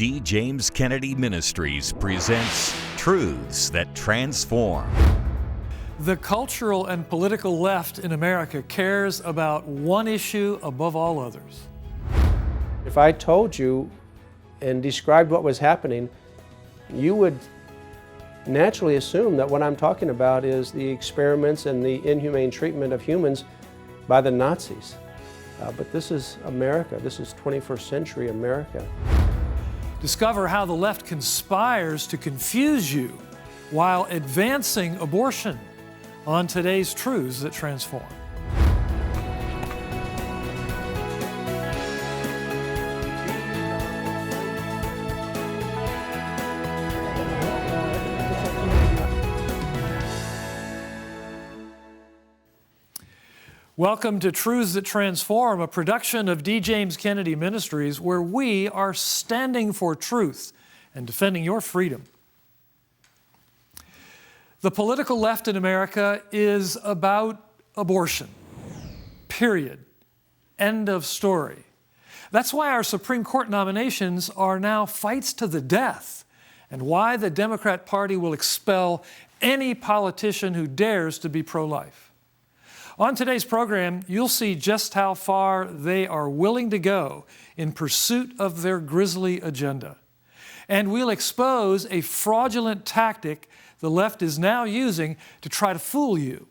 D. James Kennedy Ministries presents Truths That Transform. The cultural and political left in America cares about one issue above all others. If I told you and described what was happening, you would naturally assume that what I'm talking about is the experiments and the inhumane treatment of humans by the Nazis. But this is America. This is 21st century America. Discover how the left conspires to confuse you while advancing abortion on today's Truths That Transform. Welcome to Truths That Transform, a production of D. James Kennedy Ministries, where we are standing for truth and defending your freedom. The political left in America is about abortion. Period. End of story. That's why our Supreme Court nominations are now fights to the death, and why the Democrat Party will expel any politician who dares to be pro-life. On today's program, you'll see just how far they are willing to go in pursuit of their grisly agenda. And we'll expose a fraudulent tactic the left is now using to try to fool you.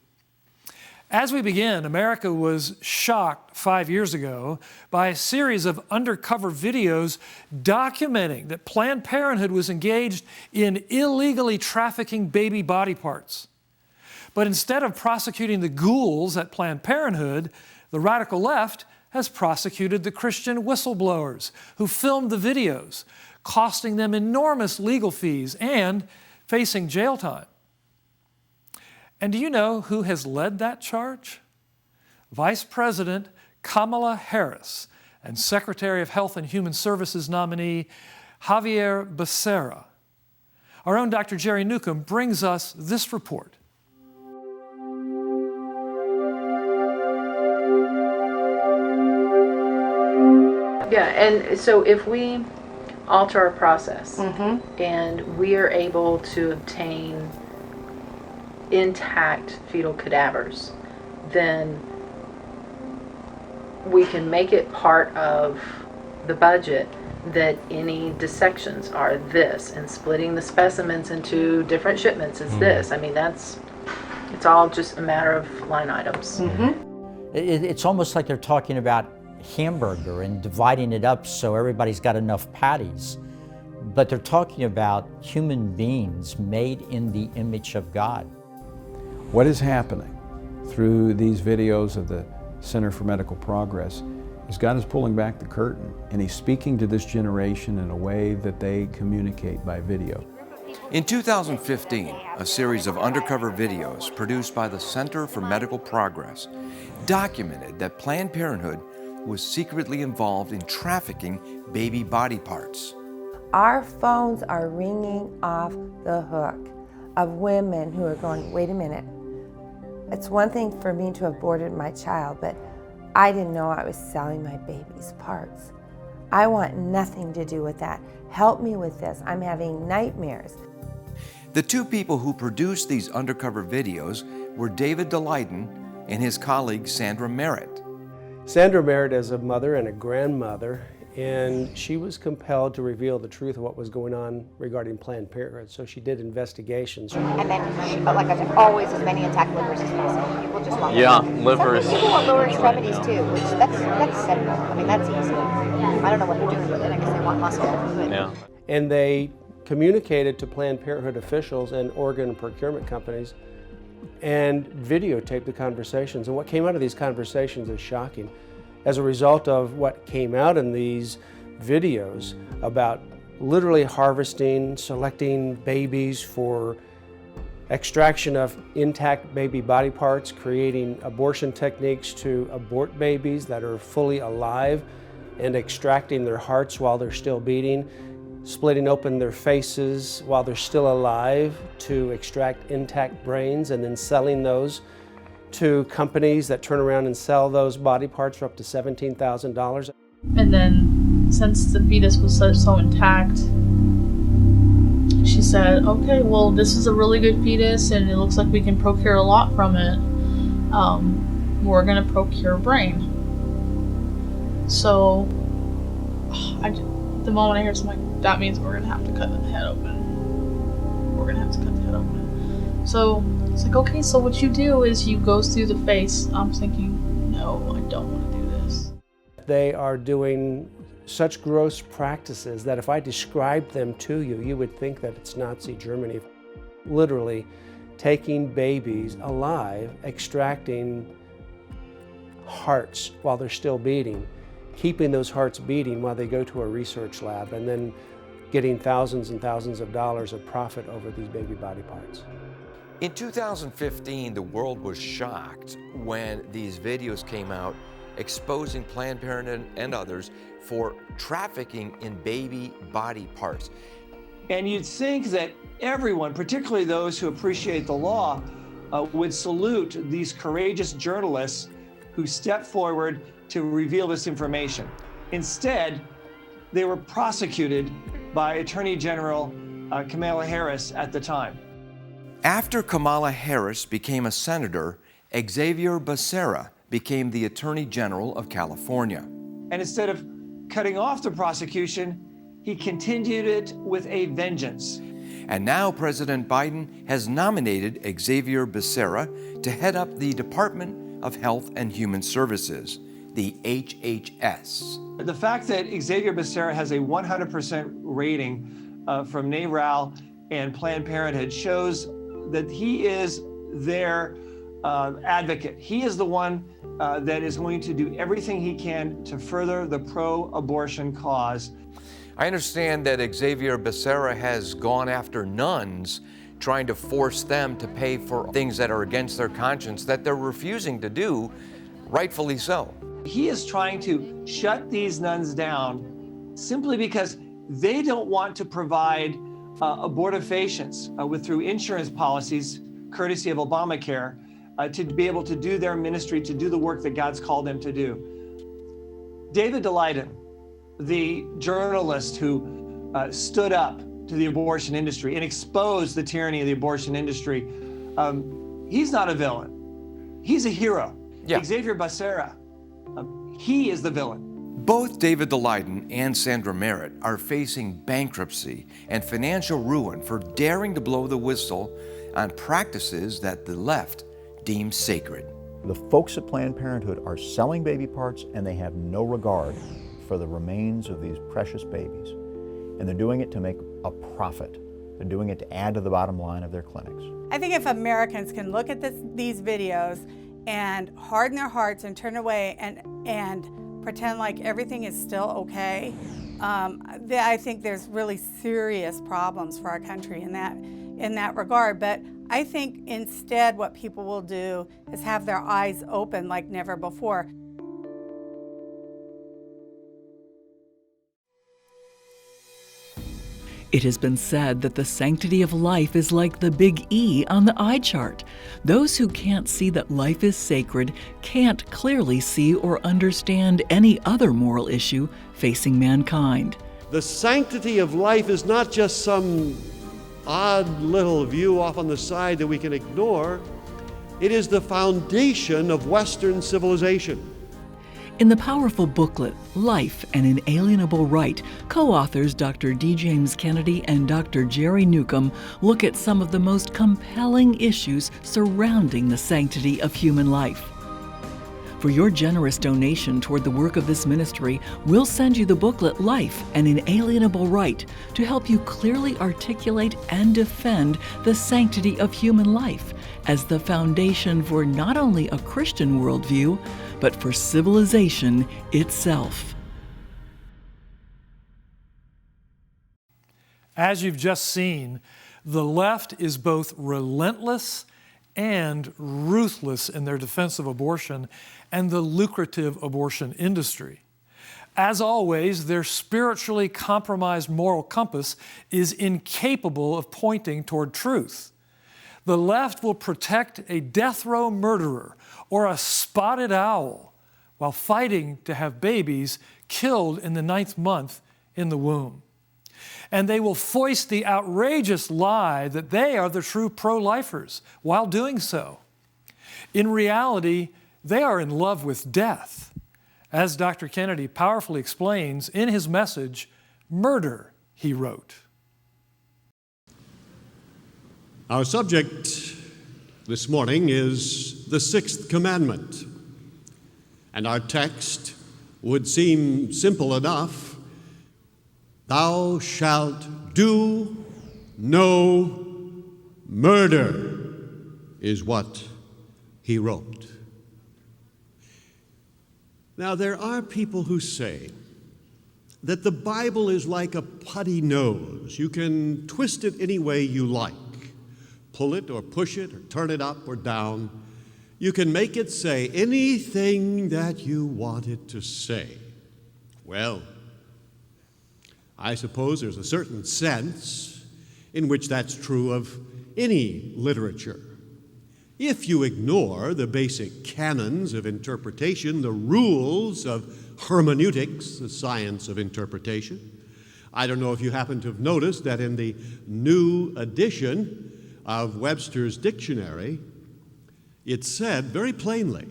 As we begin, America was shocked 5 years ago by a series of undercover videos documenting that Planned Parenthood was engaged in illegally trafficking baby body parts. But instead of prosecuting the ghouls at Planned Parenthood, the radical left has prosecuted the Christian whistleblowers who filmed the videos, costing them enormous legal fees and facing jail time. And do you know who has led that charge? Vice President Kamala Harris and Secretary of Health and Human Services nominee Xavier Becerra. Our own Dr. Jerry Newcomb brings us this report. Yeah, and so if we alter our process and we are able to obtain intact fetal cadavers, then we can make it part of the budget that any dissections are this, and splitting the specimens into different shipments is this. I mean, it's all just a matter of line items. It's almost like they're talking about hamburger and dividing it up so everybody's got enough patties. But they're talking about human beings made in the image of God. What is happening through these videos of the Center for Medical Progress is God is pulling back the curtain, and He's speaking to this generation in a way that they communicate by video. In 2015, a series of undercover videos produced by the Center for Medical Progress documented that Planned Parenthood was secretly involved in trafficking baby body parts. Our phones are ringing off the hook of women who are going, wait a minute, it's one thing for me to have aborted my child, but I didn't know I was selling my baby's parts. I want nothing to do with that. Help me with this. I'm having nightmares. The two people who produced these undercover videos were David DeLayden and his colleague Sandra Merritt. Sandra Merritt is a mother and a grandmother, and she was compelled to reveal the truth of what was going on regarding Planned Parenthood, so she did investigations. And then, like I said, always as many attack livers as possible. People just want livers. People want lower extremities too, which that's simple. I mean, that's easy. I don't know what they're doing with it. I guess they want muscle. But. And they communicated to Planned Parenthood officials and organ procurement companies and videotaped the conversations. And what came out of these conversations is shocking. As a result of what came out in these videos about literally harvesting, selecting babies for extraction of intact baby body parts, creating abortion techniques to abort babies that are fully alive, and extracting their hearts while they're still beating, splitting open their faces while they're still alive to extract intact brains, and then selling those to companies that turn around and sell those body parts for up to $17,000. And then since the fetus was so intact, she said, okay, well, this is a really good fetus and it looks like we can procure a lot from it. We're gonna procure brain. So, the moment I hear something like, that means we're gonna have to cut the head open. We're gonna have to cut the head open. So, it's like, okay, so what you do is you go through the face. I'm thinking, no, I don't want to do this. They are doing such gross practices that if I described them to you, you would think that it's Nazi Germany. Literally taking babies alive, extracting hearts while they're still beating, keeping those hearts beating while they go to a research lab, and then getting thousands and thousands of dollars of profit over these baby body parts. In 2015, the world was shocked when these videos came out exposing Planned Parenthood and others for trafficking in baby body parts. And you'd think that everyone, particularly those who appreciate the law, would salute these courageous journalists who stepped forward to reveal this information. Instead, they were prosecuted by Attorney General Kamala Harris at the time. After Kamala Harris became a senator, Xavier Becerra became the Attorney General of California. And instead of cutting off the prosecution, he continued it with a vengeance. And now President Biden has nominated Xavier Becerra to head up the Department of Health and Human Services, the HHS. The fact that Xavier Becerra has a 100% rating from NARAL and Planned Parenthood shows that he is their advocate. He is the one that is going to do everything he can to further the pro-abortion cause. I understand that Xavier Becerra has gone after nuns, trying to force them to pay for things that are against their conscience that they're refusing to do, rightfully so. He is trying to shut these nuns down simply because they don't want to provide abortifacients through insurance policies, courtesy of Obamacare, to be able to do their ministry, to do the work that God's called them to do. David Daleiden, the journalist who stood up to the abortion industry and exposed the tyranny of the abortion industry, he's not a villain. He's a hero. Yeah. Xavier Becerra, he is the villain. Both David Daleiden and Sandra Merritt are facing bankruptcy and financial ruin for daring to blow the whistle on practices that the left deems sacred. The folks at Planned Parenthood are selling baby parts, and they have no regard for the remains of these precious babies. And they're doing it to make a profit. They're doing it to add to the bottom line of their clinics. I think if Americans can look at these videos and harden their hearts and turn away and pretend like everything is still okay, I think there's really serious problems for our country in that regard. But I think instead what people will do is have their eyes open like never before. It has been said that the sanctity of life is like the big E on the eye chart. Those who can't see that life is sacred can't clearly see or understand any other moral issue facing mankind. The sanctity of life is not just some odd little view off on the side that we can ignore. It is the foundation of Western civilization. In the powerful booklet, Life, an Inalienable Right, co-authors Dr. D. James Kennedy and Dr. Jerry Newcomb look at some of the most compelling issues surrounding the sanctity of human life. For your generous donation toward the work of this ministry, we'll send you the booklet Life, an Inalienable Right to help you clearly articulate and defend the sanctity of human life as the foundation for not only a Christian worldview, but for civilization itself. As you've just seen, the left is both relentless and ruthless in their defense of abortion and the lucrative abortion industry. As always, their spiritually compromised moral compass is incapable of pointing toward truth. The left will protect a death row murderer or a spotted owl while fighting to have babies killed in the 9th month in the womb. And they will foist the outrageous lie that they are the true pro-lifers while doing so. In reality, they are in love with death. As Dr. Kennedy powerfully explains in his message, Murder, he wrote. Our subject this morning is the 6th commandment. And our text would seem simple enough. Thou shalt do no murder, is what he wrote. Now, there are people who say that the Bible is like a putty nose. You can twist it any way you like, pull it or push it or turn it up or down. You can make it say anything that you want it to say. Well, I suppose there's a certain sense in which that's true of any literature. If you ignore the basic canons of interpretation, the rules of hermeneutics, the science of interpretation, I don't know if you happen to have noticed that in the new edition of Webster's dictionary, it said very plainly,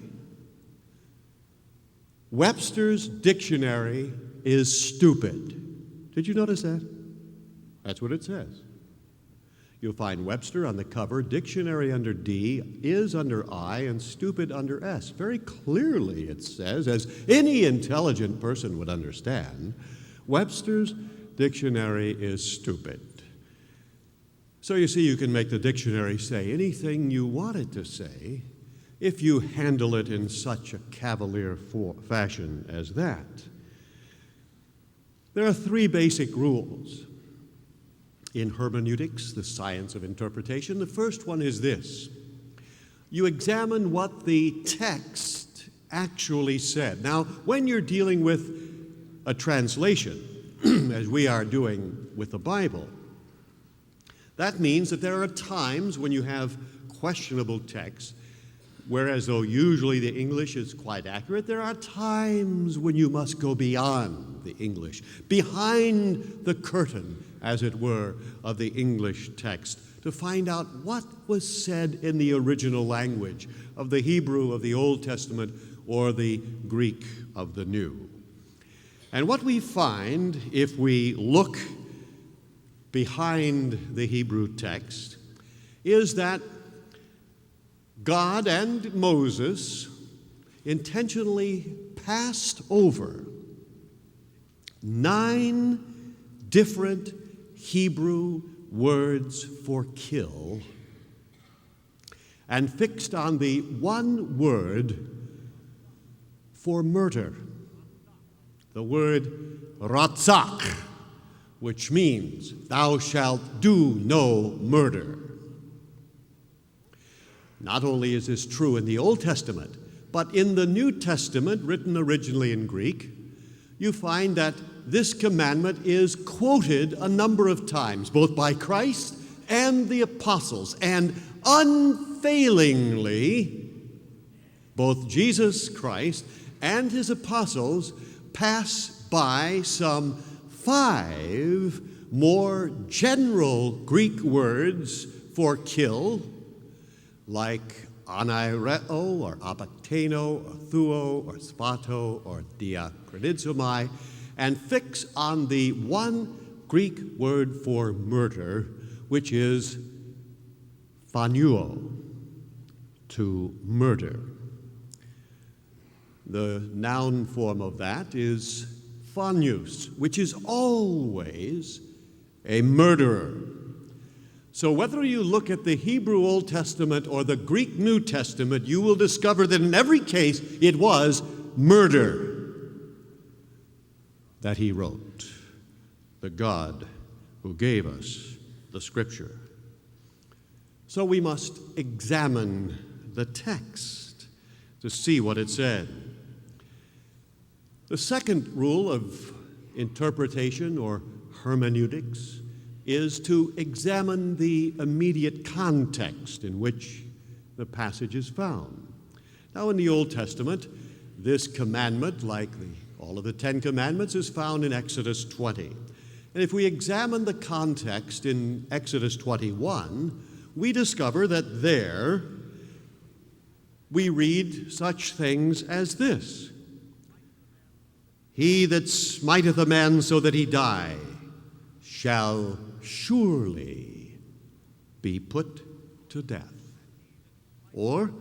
Webster's dictionary is stupid. Did you notice that? That's what it says. You'll find Webster on the cover, dictionary under D, is under I, and stupid under S. Very clearly it says, as any intelligent person would understand, Webster's dictionary is stupid. So you see, you can make the dictionary say anything you want it to say if you handle it in such a cavalier fashion as that. There are 3 basic rules in hermeneutics, the science of interpretation. The first one is this: you examine what the text actually said. Now, when you're dealing with a translation, as we are doing with the Bible, that means that there are times when you have questionable text, whereas though usually the English is quite accurate, there are times when you must go beyond the English, behind the curtain, as it were, of the English text, to find out what was said in the original language of the Hebrew of the Old Testament or the Greek of the New. And what we find, if we look behind the Hebrew text, is that God and Moses intentionally passed over 9 different Hebrew words for kill and fixed on the one word for murder, the word ratzach, which means thou shalt do no murder. Not only is this true in the Old Testament, but in the New Testament, written originally in Greek, you find that this commandment is quoted a number of times, both by Christ and the apostles, and unfailingly, both Jesus Christ and his apostles pass by some 5 more general Greek words for kill, like anaireo, or apakteno, or thuo, or spato, or diakronizomai, and fix on the one Greek word for murder, which is phanuo, to murder. The noun form of that is phanius, which is always a murderer. So whether you look at the Hebrew Old Testament or the Greek New Testament, you will discover that in every case it was murder that he wrote, the God who gave us the Scripture. So we must examine the text to see what it said. The second rule of interpretation or hermeneutics is to examine the immediate context in which the passage is found. Now, in the Old Testament, this commandment, like the All of the Ten Commandments is found in Exodus 20. And if we examine the context in Exodus 21, we discover that there we read such things as this: He that smiteth a man so that he die shall surely be put to death. Or,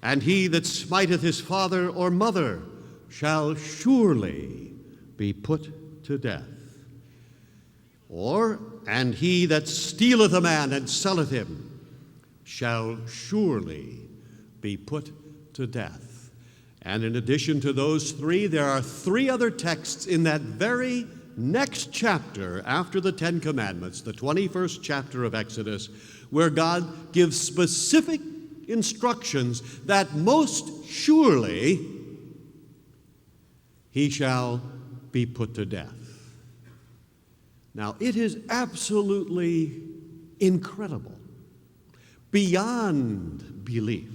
and he that smiteth his father or mother shall surely be put to death. Or, and he that stealeth a man and selleth him shall surely be put to death. And in addition to those three, there are three other texts in that very next chapter after the Ten Commandments, the 21st chapter of Exodus, where God gives specific instructions that most surely he shall be put to death. Now, it is absolutely incredible, beyond belief,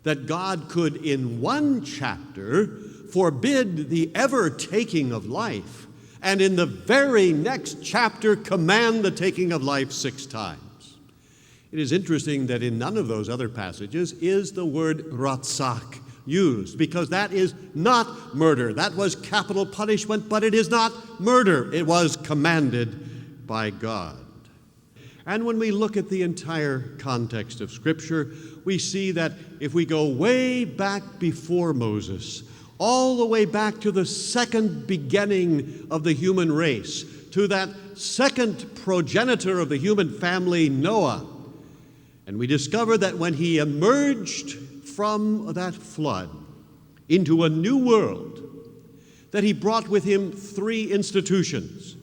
that God could, in one chapter, forbid the ever taking of life, and in the very next chapter command the taking of life 6 times. It is interesting that in none of those other passages is the word ratzak used, because that is not murder. That was capital punishment, but it is not murder. It was commanded by God. And when we look at the entire context of Scripture, we see that if we go way back before Moses, all the way back to the second beginning of the human race, to that second progenitor of the human family, Noah, and we discover that when he emerged from that flood into a new world, that he brought with him 3 institutions.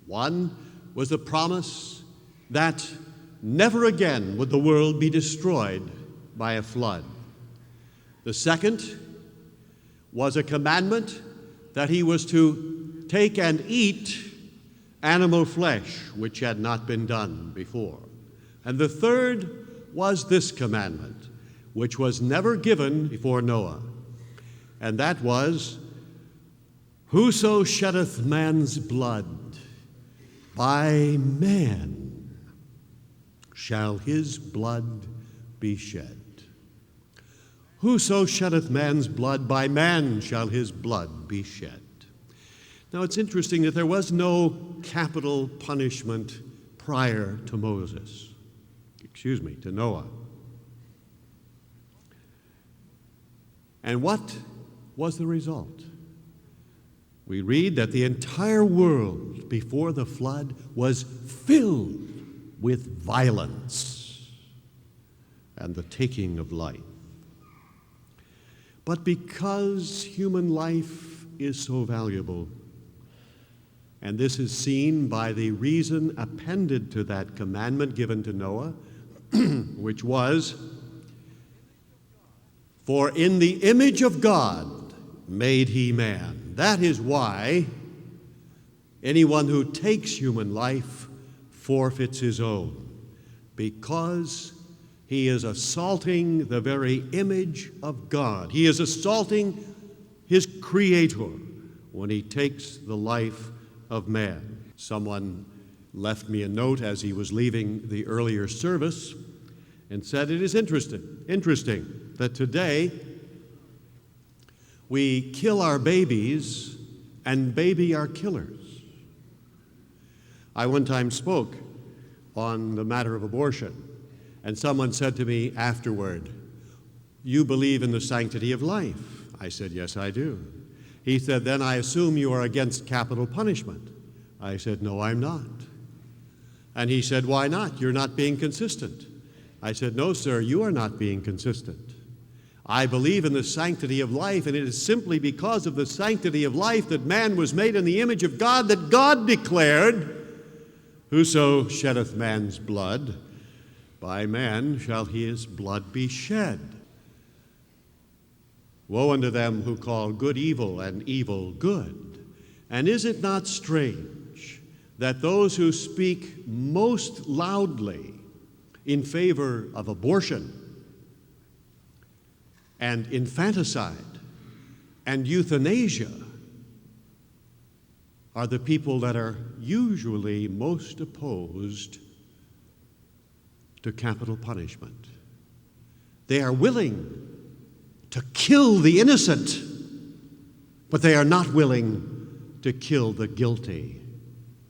One was the promise that never again would the world be destroyed by a flood. The second was a commandment that he was to take and eat animal flesh, which had not been done before. And the third was this commandment, which was never given before Noah, and that was, whoso sheddeth man's blood, by man shall his blood be shed. Whoso sheddeth man's blood, by man shall his blood be shed. Now it's interesting that there was no capital punishment prior to to Noah. And what was the result? We read that the entire world before the flood was filled with violence and the taking of life. But because human life is so valuable, and this is seen by the reason appended to that commandment given to Noah, which was, for in the image of God made he man. That is why anyone who takes human life forfeits his own, because he is assaulting the very image of God. He is assaulting his Creator when he takes the life of man. Someone left me a note as he was leaving the earlier service and said, it is interesting that today we kill our babies and baby our killers. I one time spoke on the matter of abortion, and someone said to me afterward, you believe in the sanctity of life? I said, yes, I do. He said, then I assume you are against capital punishment. I said, no, I'm not. And he said, why not? You're not being consistent. I said, no, sir, you are not being consistent. I believe in the sanctity of life, and it is simply because of the sanctity of life that man was made in the image of God that God declared, whoso sheddeth man's blood, by man shall his blood be shed. Woe unto them who call good evil and evil good. And is it not strange that those who speak most loudly in favor of abortion and infanticide and euthanasia are the people that are usually most opposed to capital punishment. They are willing to kill the innocent, but they are not willing to kill the guilty.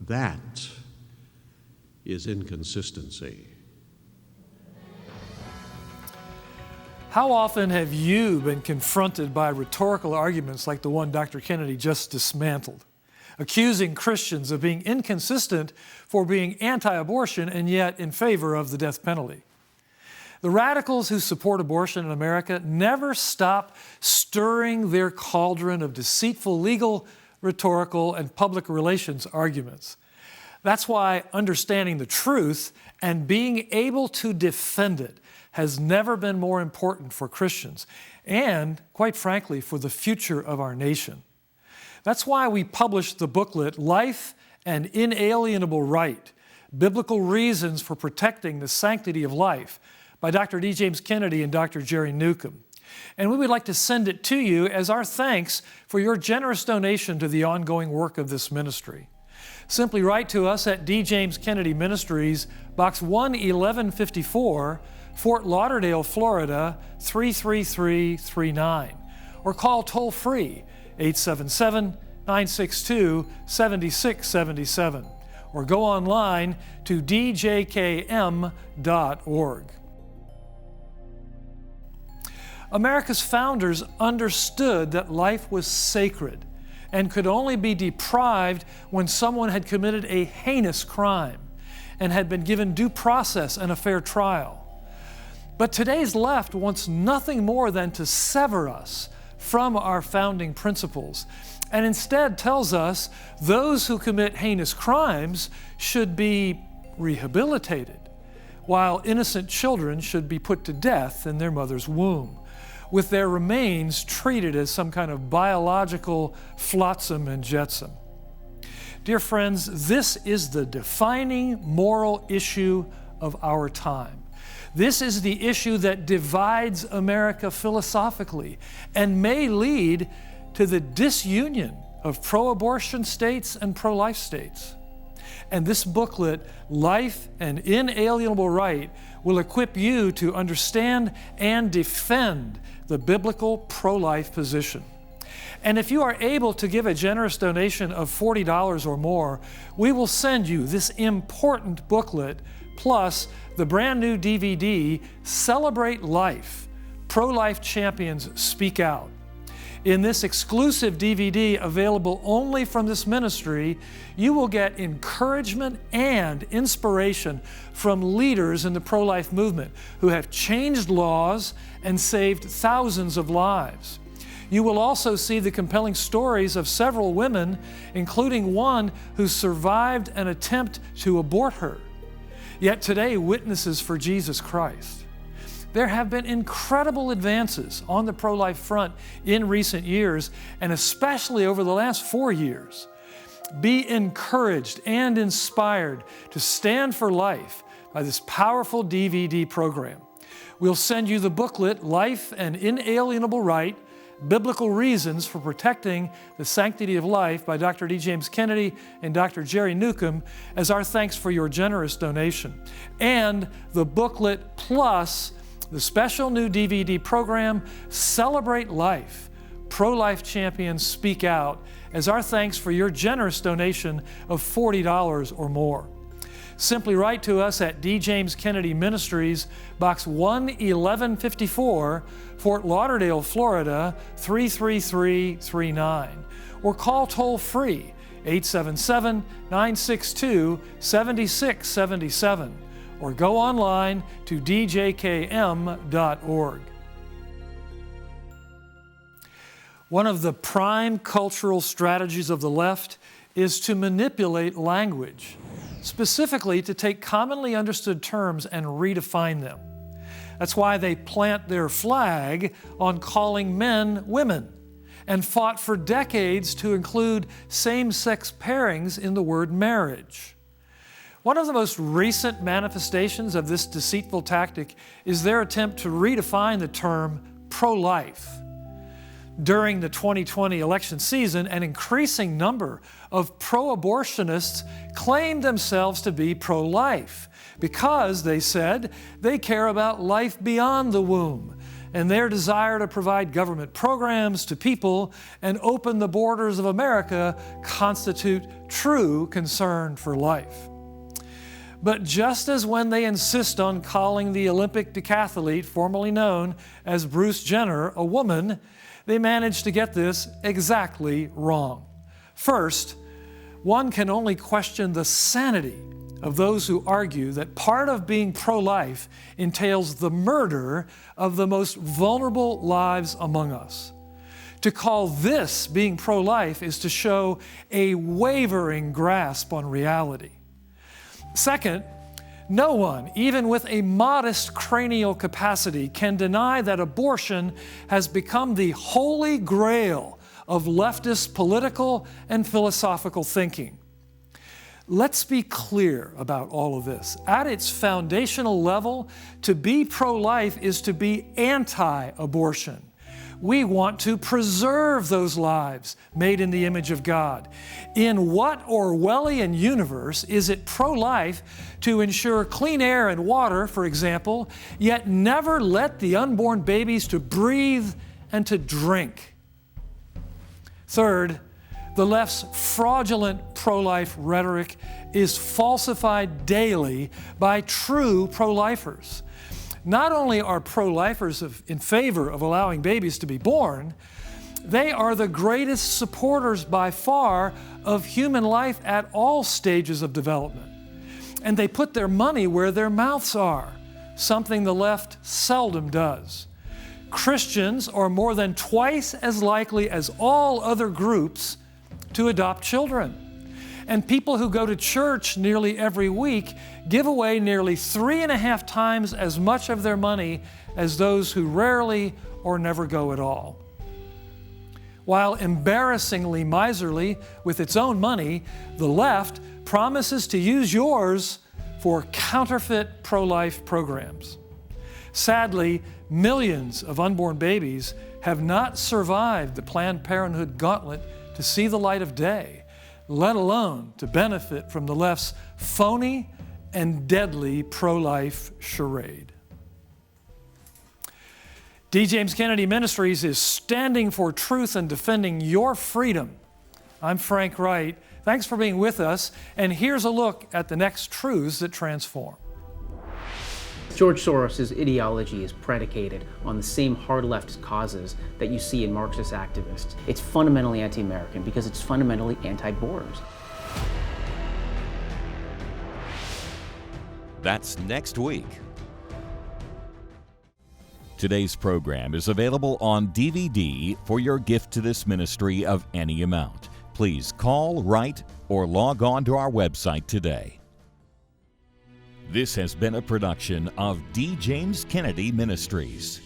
That is inconsistency. How often have you been confronted by rhetorical arguments like the one Dr. Kennedy just dismantled, accusing Christians of being inconsistent for being anti-abortion and yet in favor of the death penalty? The radicals who support abortion in America never stop stirring their cauldron of deceitful legal, rhetorical, and public relations arguments. That's why understanding the truth and being able to defend it has never been more important for Christians and, quite frankly, for the future of our nation. That's why we published the booklet, Life and Inalienable Right, Biblical Reasons for Protecting the Sanctity of Life, by Dr. D. James Kennedy and Dr. Jerry Newcomb. And we would like to send it to you as our thanks for your generous donation to the ongoing work of this ministry. Simply write to us at D. James Kennedy Ministries, Box 11154, Fort Lauderdale, Florida, 33339, or call toll-free 877-962-7677, or go online to djkm.org. America's founders understood that life was sacred and could only be deprived when someone had committed a heinous crime and had been given due process and a fair trial. But today's left wants nothing more than to sever us from our founding principles, and instead tells us those who commit heinous crimes should be rehabilitated, while innocent children should be put to death in their mother's womb, with their remains treated as some kind of biological flotsam and jetsam. Dear friends, this is the defining moral issue of our time. This is the issue that divides America philosophically and may lead to the disunion of pro-abortion states and pro-life states. And this booklet, Life and Inalienable Right, will equip you to understand and defend the biblical pro-life position. And if you are able to give a generous donation of $40 or more, we will send you this important booklet plus the brand new DVD, Celebrate Life, Pro-Life Champions Speak Out. In this exclusive DVD, available only from this ministry, you will get encouragement and inspiration from leaders in the pro-life movement who have changed laws and saved thousands of lives. You will also see the compelling stories of several women, including one who survived an attempt to abort her, yet today witnesses for Jesus Christ. There have been incredible advances on the pro-life front in recent years, and especially over the last 4 years. Be encouraged and inspired to stand for life by this powerful DVD program. We'll send you the booklet, Life and Inalienable Right, Biblical Reasons for Protecting the Sanctity of Life by Dr. D. James Kennedy and Dr. Jerry Newcomb, as our thanks for your generous donation. And the booklet plus the special new DVD program, Celebrate Life, Pro-Life Champions Speak Out, as our thanks for your generous donation of $40 or more. Simply write to us at D. James Kennedy Ministries, Box 11154, Fort Lauderdale, Florida, 33339, or call toll-free 877-962-7677, or go online to djkm.org. One of the prime cultural strategies of the left is to manipulate language, specifically to take commonly understood terms and redefine them. That's why they plant their flag on calling men women and fought for decades to include same-sex pairings in the word marriage. One of the most recent manifestations of this deceitful tactic is their attempt to redefine the term pro-life. During the 2020 election season, an increasing number of pro-abortionists claimed themselves to be pro-life because, they said, they care about life beyond the womb, and their desire to provide government programs to people and open the borders of America constitute true concern for life. But just as when they insist on calling the Olympic decathlete, formerly known as Bruce Jenner, a woman, they managed to get this exactly wrong. First, one can only question the sanity of those who argue that part of being pro-life entails the murder of the most vulnerable lives among us. To call this being pro-life is to show a wavering grasp on reality. Second, no one, even with a modest cranial capacity, can deny that abortion has become the holy grail of leftist political and philosophical thinking. Let's be clear about all of this. At its foundational level, to be pro-life is to be anti-abortion. We want to preserve those lives made in the image of God. In what Orwellian universe is it pro-life to ensure clean air and water, for example, yet never let the unborn babies to breathe and to drink? Third, the left's fraudulent pro-life rhetoric is falsified daily by true pro-lifers. Not only are pro-lifers in favor of allowing babies to be born, they are the greatest supporters by far of human life at all stages of development. And they put their money where their mouths are, something the left seldom does. Christians are more than twice as likely as all other groups to adopt children. And people who go to church nearly every week give away nearly 3.5 times as much of their money as those who rarely or never go at all. While embarrassingly miserly with its own money, the left promises to use yours for counterfeit pro-life programs. Sadly, millions of unborn babies have not survived the Planned Parenthood gauntlet to see the light of day, let alone to benefit from the left's phony and deadly pro-life charade. D. James Kennedy Ministries is standing for truth and defending your freedom. I'm Frank Wright. Thanks for being with us, and here's a look at the next truths that transform. George Soros' ideology is predicated on the same hard leftist causes that you see in Marxist activists. It's fundamentally anti-American because it's fundamentally anti-borders. That's next week. Today's program is available on DVD for your gift to this ministry of any amount. Please call, write, or log on to our website today. This has been a production of D. James Kennedy Ministries.